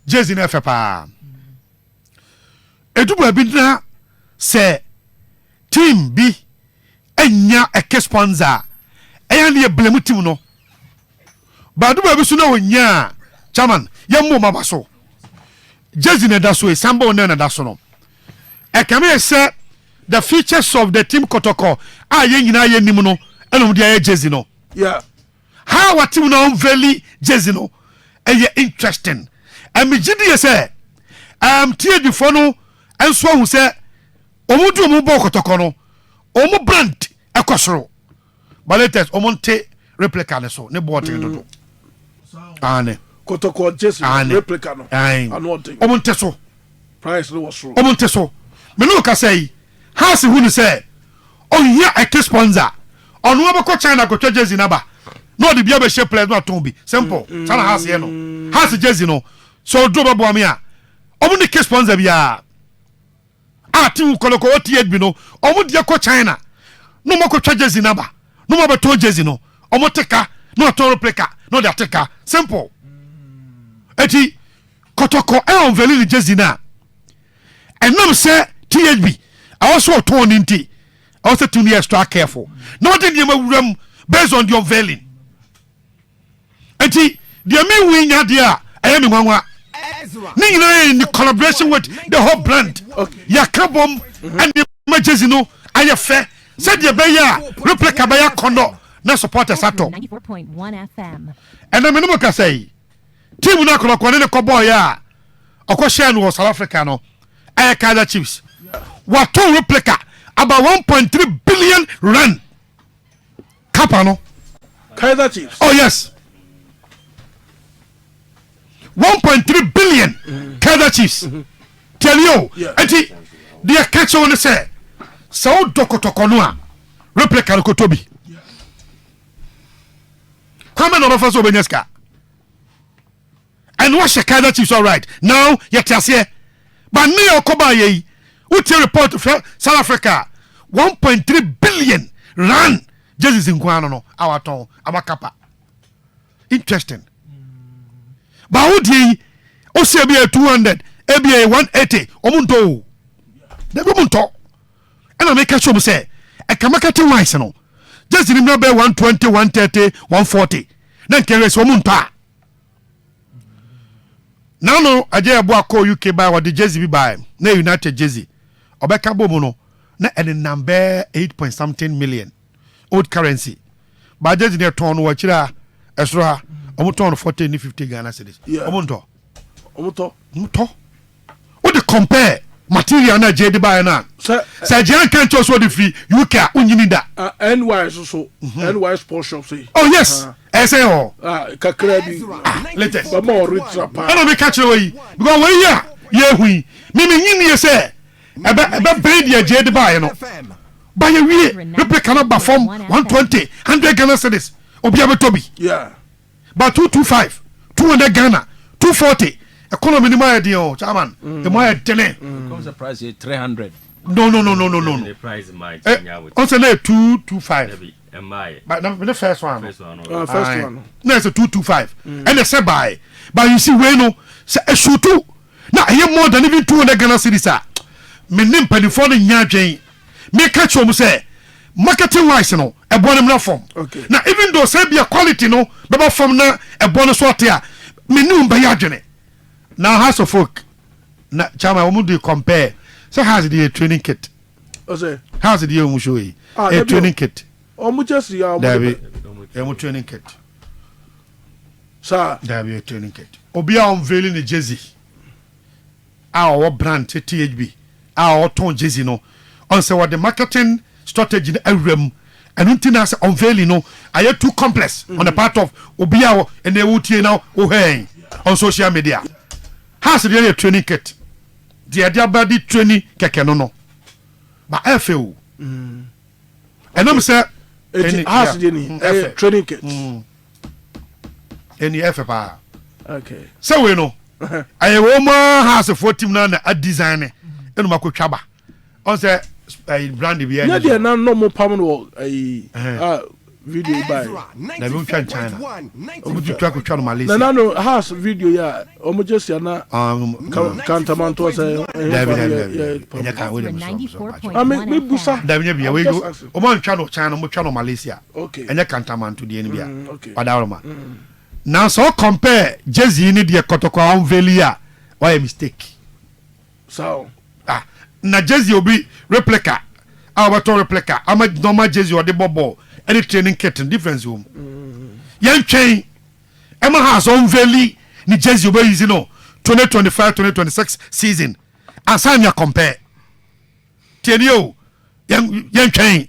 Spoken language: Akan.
jersey na fe pa edubu bi na se team bi enya a sponsor eya na blame team no ba dubu bi so na onya chairman yammo mabaso jersey na da so e sambo na da so no e kame say the features of the team Kotoko yen nyina yen nim no enom dia jersey no yeah how what team no very jersey no interesting and me gidi say tie before no enso hu say omudu omu bo Kotoko no omu brand ekosoro baletes omonte replica ne so ne bo te dodo ane Kotoko jersey replica no ane omonte so price no was so omonte so me no ka say has hu ni say on here a sponsor on wo be China ko twa jersey na ba no de bia be share players no ton bi simple sana has here no has jersey no so do be bo me a omu ni ke sponsor bia team Koloko otie bi no omu de ko China no mo ko twa jersey na ba no mo be to jersey no omu teka no to replica no de teka simple eti Kotoko on veli jersey na enam say THB I also torn into also 2 years extra careful not in the based on the unveiling enti the me win ya dia I am nwanwa ni in the collaboration with the whole brand ya kabom and the matches no aye fair said the beya replica beya kondo na supporters ato 94.1 FM and the minimum ka say team na Kotoko ne ko boy ya okwo no South Africa no aye Kaizer Chiefs what to replica about 1.3 billion rand Kapano Kaizer Chiefs oh yes 1.3 billion Kaizer Chiefs tell you enti they catch on say so Kotoko no replica no Kotobi come on offer so benyeska and what Kaizer Chiefs all right now yet here but me okoba ye Uti report from South Africa 1.3 billion rand Jesus in Kwano no our ton our kappa interesting but udi o se be 200 e be 180 omunto de go munto and I make a show say e kamakati wise no just remember be 120 130 140 then carry so omunto now no aje abo akọ UK buy what the jersey be buy na United jersey obeka bomu no na ene number 8 point something million old currency but jersey ne ton wo kira esro ha omo ton 40 ni 50 Ghana cedis omo to what the compare material na je de buy na say je kan cho so the free UK unyini da NY so NY sports shop say oh yes say oh kakra bi latest but more rich pa and me catch we because we here ye hui me nyini say ebe braid ye je de buy no buy we replica no ba from 120 100 Ghana cedis obi abetobi yeah but 225 200 Ghana 240 economy ni my deal chairman the my tene comes the price 300 no the price might also na 225 but the first one first one no it's a 225 and they say buy but you see we no say a shoot na here more than even 200 Ghana cedis me nim penifo no nya dwen me catch you say marketing wise no e bonem na form na even though say be quality no be form na e bonus sort ya me nim be ya dwene now house of folk na chama we do compare so how's the training kit say how's the you show yi a training kit omu just ya omu training kit sir there be a training kit obi a unveiling the jersey our brand THB our ton jersey no on say what the marketing strategy awrem and until now unveiling no are too complex on the part of obi a and they will tie now on social media has the training kit the idea about the training keke no but FAO and I'm say has the training kit any FA okay so we know I woman has a 14 na a design and makotwaba on say brand bi na dia na no mo pam no video by na bi twa China obu tutwa ko twa no Malaysia na no house video ya omo just ya na kantamanto say enya kan we me busa da bi bia we o ma twa no China mo twa no Malaysia okay enya kantamanto de ni bia padawroma now so compare Jay-Z ni de Kotoko on velia why a mistake so na Jay-Z obi replica our replica ama normal Jay-Z or the bobo any training kit difference room yan train Emma has on veli ni Jay-Z obi use no 2025-2026 season asanya compare tienio yan train